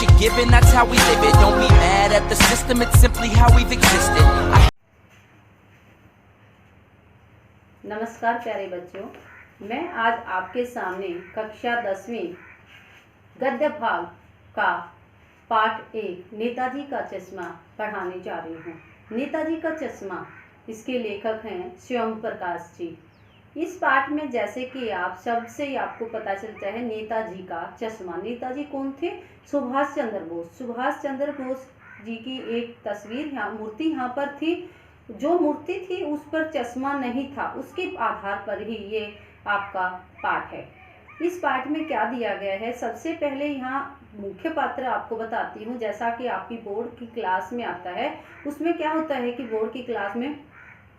you're given, that's how we live it. Don't be mad at the system, it's simply how we've existed. नमस्कार प्यारे बच्चों, मैं आज आपके सामने कक्षा 10वीं गद्य भाग का पाठ 1 नेताजी का चश्मा पढ़ाने जा रही हूँ। नेताजी का चश्मा, इसके लेखक हैं स्वयं प्रकाश जी। इस पाठ में जैसे कि आप सबसे आपको पता चलता है नेताजी का चश्मा। नेताजी कौन थे? सुभाष चंद्र बोस। सुभाष चंद्र बोस जी की एक तस्वीर मूर्ति यहाँ पर थी। जो मूर्ति थी उस पर चश्मा नहीं था, उसके आधार पर ही ये आपका पाठ है। इस पाठ में क्या दिया गया है, सबसे पहले यहाँ मुख्य पात्र आपको बताती हूँ। जैसा कि आपकी बोर्ड की क्लास में आता है, उसमें क्या होता है कि बोर्ड की क्लास में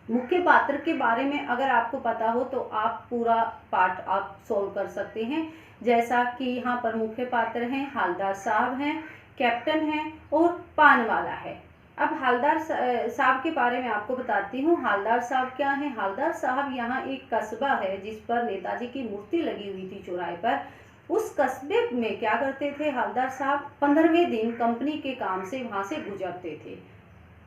मुख्य पात्र के बारे में अगर आपको पता हो तो आप पूरा पाठ आप सोल्व कर सकते हैं। जैसा कि यहाँ पर मुख्य पात्र हैं, हालदार साहब हैं, कैप्टन हैं और पानवाला है। अब हालदार साहब के बारे में आपको बताती हूँ। हालदार साहब क्या है? हालदार साहब यहाँ एक कस्बा है जिस पर नेताजी की मूर्ति लगी हुई थी चौराहे पर। उस कस्बे में क्या करते थे हालदार साहब? 15वें दिन कंपनी के काम से वहाँ से गुजरते थे।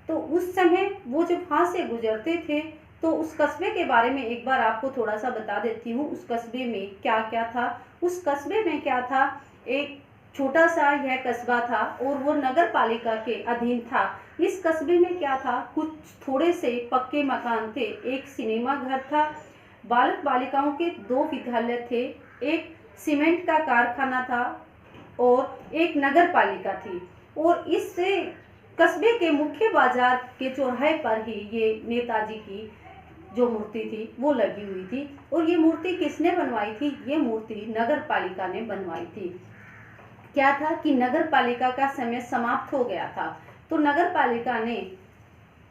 तो उस समय वो जब वहाँ से गुजरते थे तो उस कस्बे के बारे में एक बार आपको थोड़ा सा बता देती हूँ। उस कस्बे में क्या क्या था? उस कस्बे में क्या था, एक छोटा सा यह कस्बा था और वो नगर पालिका के अधीन था। इस कस्बे में क्या था, कुछ थोड़े से पक्के मकान थे, एक सिनेमा घर था, बालक बालिकाओं के 2 विद्यालय थे, एक सीमेंट का कारखाना था और एक नगर पालिका थी। और इस कस्बे के मुख्य बाजार के चौराहे पर ही ये नेताजी की जो मूर्ति थी वो लगी हुई थी। और ये मूर्ति किसने बनवाई थी? ये मूर्ति नगर पालिका ने बनवाई थी। क्या था कि नगर पालिका का समय समाप्त हो गया था, तो नगर पालिका ने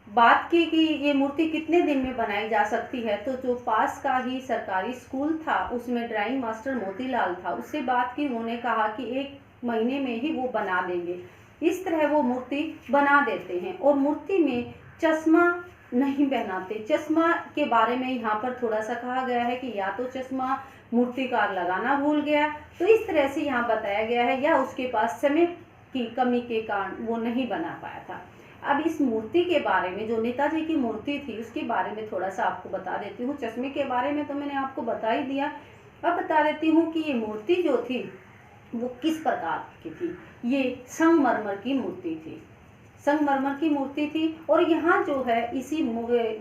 बात की कि ये मूर्ति कितने दिन में बनाई जा सकती है। तो जो पास का ही सरकारी स्कूल था उसमें ड्राइंग मास्टर मोतीलाल था, उससे बात की। उन्होंने कहा कि 1 महीने में ही वो बना देंगे। इस तरह वो मूर्ति बना देते हैं और मूर्ति में चश्मा नहीं पहनाते। चश्मा के बारे में यहाँ पर थोड़ा सा कहा गया है कि या तो चश्मा मूर्तिकार लगाना भूल गया, तो इस तरह से यहाँ बताया गया है, या उसके पास समय की कमी के कारण वो नहीं बना पाया था। अब इस मूर्ति के बारे में, जो नेताजी की मूर्ति थी उसके बारे में थोड़ा सा आपको बता देती हूँ। चश्मे के बारे में तो मैंने आपको बता ही दिया, अब बता देती हूँ कि ये मूर्ति जो थी वो किस प्रकार की थी। ये संगमरमर की मूर्ति थी, संगमरमर की मूर्ति थी। और यहाँ जो है इसी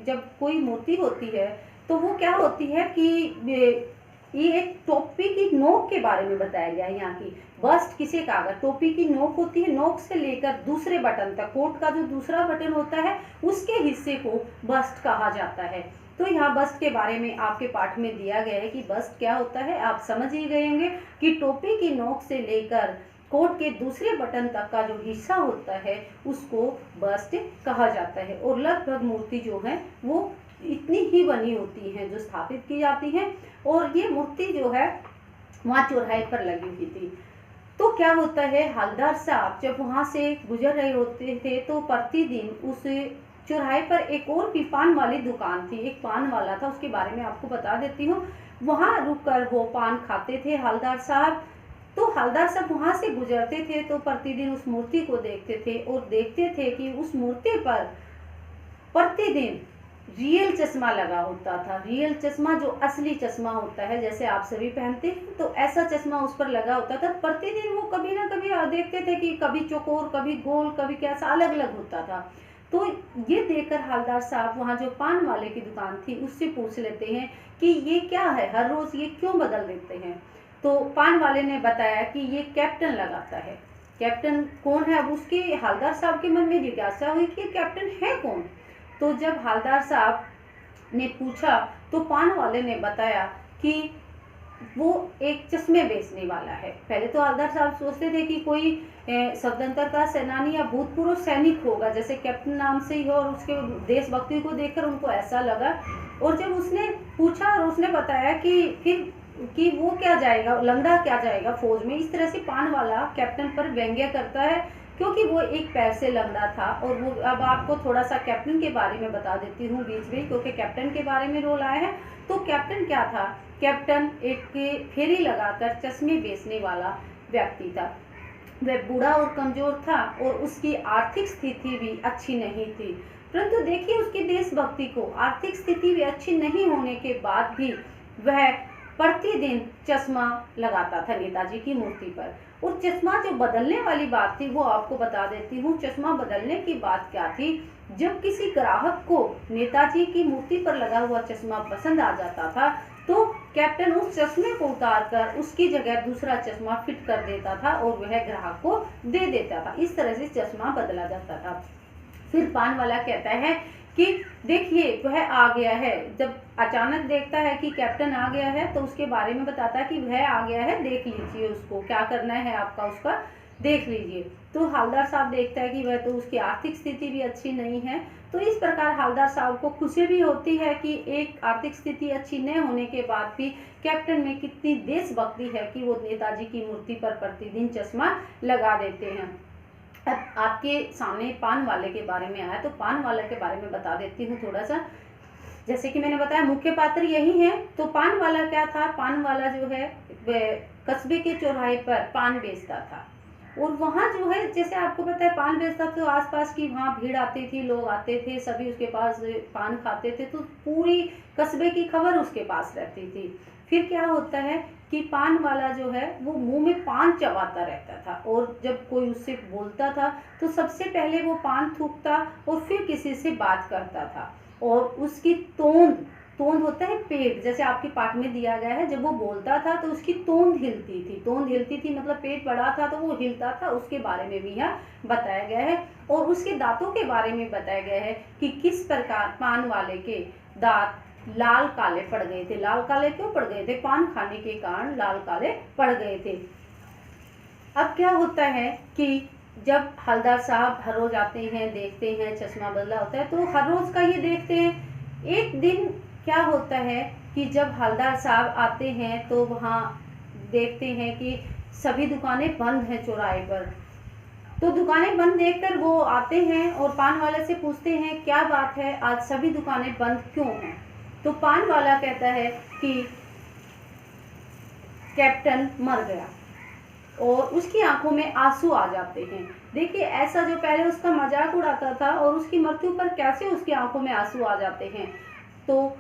जब कोई मूर्ति होती है तो वो क्या होती है कि ये एक टोपी की नोक के बारे में बताया गया है। यहाँ की बस्ट किसे कहा गया? टोपी की नोक होती है, नोक से लेकर दूसरे बटन तक, कोट का जो दूसरा बटन होता है उसके हिस्से को बस्ट कहा जाता है। तो यहाँ बस्ट के बारे में आपके पाठ में दिया गया है कि बस्ट क्या होता है। आप समझ ही गए होंगे कि टोपी की नोक से लेकर कोट के दूसरे बटन तक का जो हिस्सा होता है उसको बस्ट कहा जाता है। और लगभग मूर्ति जो है वो इतनी ही बनी होती है जो स्थापित की जाती है। और ये मूर्ति जो है वहाँ चौराहे पर लगी हुई थी। तो क्या होता है, हालदार साहब जब वहाँ से गुजर रहे होते थे तो प्रतिदिन उस चौराहे पर एक और भी पान वाली दुकान थी, एक पान वाला था, उसके बारे में आपको बता देती हूँ। वहाँ रुककर वो पान खाते थे हालदार साहब। तो हालदार साहब वहाँ से गुजरते थे तो प्रतिदिन उस मूर्ति को देखते थे और देखते थे कि उस मूर्ति पर प्रतिदिन रियल चश्मा लगा होता था। रियल चश्मा जो असली चश्मा होता है, जैसे आप सभी पहनते हैं, तो ऐसा चश्मा उस पर लगा होता था। प्रतिदिन वो कभी ना कभी देखते थे कि कभी चौकोर, कभी गोल, कभी कैसा अलग अलग होता था। तो ये देखकर हालदार साहब वहाँ जो पान वाले की दुकान थी उससे पूछ लेते हैं कि ये क्या है, हर रोज ये क्यों बदल देते हैं। तो पान वाले ने बताया कि ये कैप्टन लगाता है। कैप्टन कौन है? अब उसके हालदार साहब के मन में जिज्ञासा हुई कि कैप्टन है कौन। तो जब हालदार साहब ने पूछा तो पान वाले ने बताया कि वो एक चश्मे बेचने वाला है। पहले तो हालदार साहब सोचते थे कि कोई स्वतंत्रता सेनानी या भूतपूर्व सैनिक होगा, जैसे कैप्टन नाम से ही हो, और उसके देशभक्ति को देखकर उनको ऐसा लगा। और जब उसने पूछा और उसने बताया कि फिर कि वो क्या जाएगा, लंगड़ा क्या जाएगा फौज में, इस तरह से पान वाला कैप्टन पर व्यंग्य करता है क्योंकि वो एक पैर से लंगड़ा था। और वो अब आपको थोड़ा सा कैप्टन के बारे में बता देती हूँ बीच में, क्योंकि कैप्टन के बारे में रोल आया है। तो कैप्टन क्या था? कैप्टन एक फेरी लगाकर चश्मे बेचने वाला व्यक्ति था। वह बूढ़ा और कमजोर था और उसकी आर्थिक स्थिति भी अच्छी नहीं थी। परंतु देखिए उसकी देशभक्ति को, आर्थिक स्थिति भी अच्छी नहीं होने के बाद भी वह प्रतिदिन चश्मा लगाता था नेताजी की मूर्ति पर। और चश्मा जो बदलने वाली बात थी वो आपको बता देती हूँ। चश्मा बदलने की बात क्या थी, जब किसी ग्राहक को नेताजी की मूर्ति पर लगा हुआ चश्मा पसंद आ जाता था तो कैप्टन उस चश्मे को उतारकर उसकी जगह दूसरा चश्मा फिट कर देता था और वह ग्राहक को दे देता था। इस तरह से चश्मा बदला जाता था। फिर पान वाला कहता है कि देखिए वह आ गया है। जब अचानक देखता है कि कैप्टन आ गया है तो उसके बारे में बताता है कि वह आ गया है, देख लीजिए उसको, क्या करना है आपका उसका देख लीजिए। तो हवलदार साहब देखता है कि वह तो उसकी आर्थिक स्थिति भी अच्छी नहीं है। तो इस प्रकार हवलदार साहब को खुशी भी होती है कि एक आर्थिक स्थिति अच्छी न होने के बाद भी कैप्टन में कितनी देशभक्ति है कि वो नेताजी की मूर्ति पर प्रतिदिन चश्मा लगा देते हैं। अब आपके सामने पान वाले के बारे में आया तो पान वाले के बारे में बता देती हूँ थोड़ा सा। जैसे कि मैंने बताया मुख्य पात्र यही है। तो पान वाला क्या था, पान वाला जो है वह कस्बे के चौराहे पर पान बेचता था और वहाँ जो है जैसे आपको पता है पान बेचता तो आसपास की वहाँ भीड़ आती थी, लोग आते थे, सभी उसके पास पान खाते थे, तो पूरी कस्बे की खबर उसके पास रहती थी। फिर क्या होता है कि पान वाला जो है वो मुंह में पान चबाता रहता था और जब कोई उससे बोलता था तो सबसे पहले वो पान थूकता और फिर किसी से बात करता था। और उसकी तोंद होता है पेट, जैसे आपके पाठ में दिया गया है, जब वो बोलता था तो उसकी तोंद हिलती थी मतलब पेट बड़ा था तो वो हिलता था, उसके बारे में भी यहाँ बताया गया है। और उसके दांतों के बारे में बताया गया है कि किस प्रकार पान वाले के दांत लाल काले पड़ गए थे। लाल काले क्यों पड़ गए थे, पान खाने के कारण लाल काले पड़ गए थे। अब क्या होता है कि जब हवलदार साहब हर रोज आते हैं, देखते हैं चश्मा बदला होता है तो हर रोज का ये देखते हैं। एक दिन क्या होता है कि जब हवलदार साहब आते हैं तो वहाँ देखते हैं कि सभी दुकानें बंद हैं चौराहे पर। तो दुकानें बंद देखकर वो आते हैं और पान वाले से पूछते हैं क्या बात है, आज सभी दुकानें बंद क्यों हैं। तो पान वाला कहता है कि कैप्टन मर गया और उसकी आंखों में आंसू आ जाते हैं। देखिए ऐसा जो पहले उसका मजाक उड़ाता था और उसकी मृत्यु पर कैसे उसकी आंखों में आंसू आ जाते हैं। तो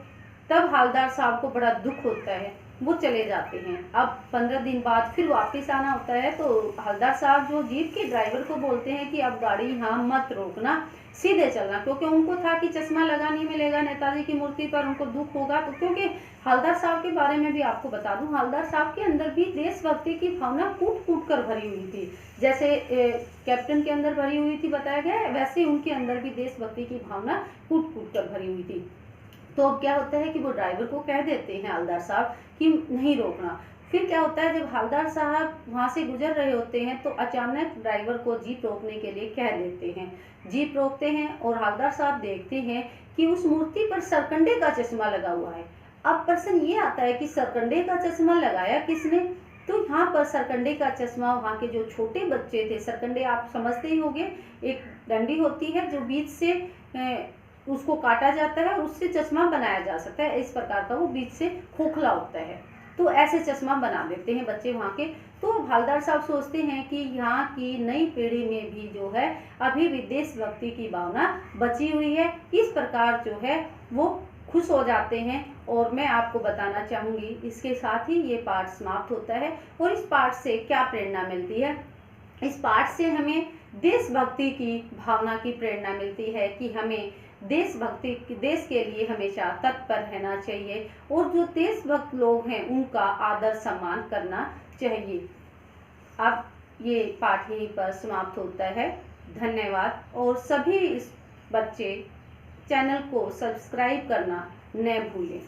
तब हवलदार साहब को बड़ा दुख होता है, वो चले जाते हैं। अब 15 दिन बाद फिर वापस आना होता है तो हवलदार साहब जो जीप के ड्राइवर को बोलते हैं कि अब गाड़ी यहाँ मत रोकना, सीधे चलना, क्योंकि उनको था कि चश्मा लगा नहीं मिलेगा नेताजी की मूर्ति पर, उनको दुख होगा। तो क्योंकि हवलदार साहब के बारे में भी आपको बता दूं, हवलदार साहब के अंदर भी देशभक्ति की भावना कूट कूट कर भरी हुई थी। जैसे कैप्टन के अंदर भरी हुई थी बताया गया है, वैसे उनके अंदर भी देशभक्ति की भावना कूट कूट कर भरी हुई थी। तो अब क्या होता है कि वो ड्राइवर को कह देते हैं हवलदार साहब कि नहीं रोकना। फिर क्या होता है जब हवलदार साहब वहाँ से गुजर रहे होते हैं तो अचानक ड्राइवर को जीप रोकने के लिए कह देते हैं। जीप रोकते हैं और हवलदार साहब देखते हैं कि उस मूर्ति पर सरकंडे का चश्मा लगा हुआ है। अब प्रश्न ये आता है कि सरकंडे का चश्मा लगाया किसने। तो यहाँ पर सरकंडे का चश्मा वहाँ के जो छोटे बच्चे थे, सरकंडे आप समझते ही होंगे, एक डंडी होती है जो बीच से उसको काटा जाता है और उससे चश्मा बनाया जा सकता है। इस प्रकार का वो बीच से खोखला होता है, तो ऐसे चश्मा बना देते हैं बच्चे वहाँ के। तो हवलदार साहब सोचते हैं कि यहाँ की नई पीढ़ी में भी जो है अभी भी देशभक्ति की भावना बची हुई है। इस प्रकार जो है वो खुश हो जाते हैं। और मैं आपको बताना चाहूँगी इसके साथ ही ये पाठ समाप्त होता है। और इस पाठ से क्या प्रेरणा मिलती है, इस पाठ से हमें देशभक्ति की भावना की प्रेरणा मिलती है कि हमें देश के लिए हमेशा तत्पर रहना चाहिए और जो देशभक्त लोग हैं उनका आदर सम्मान करना चाहिए। अब ये पाठ यहीं पर समाप्त होता है। धन्यवाद। और सभी इस बच्चे चैनल को सब्सक्राइब करना न भूलें।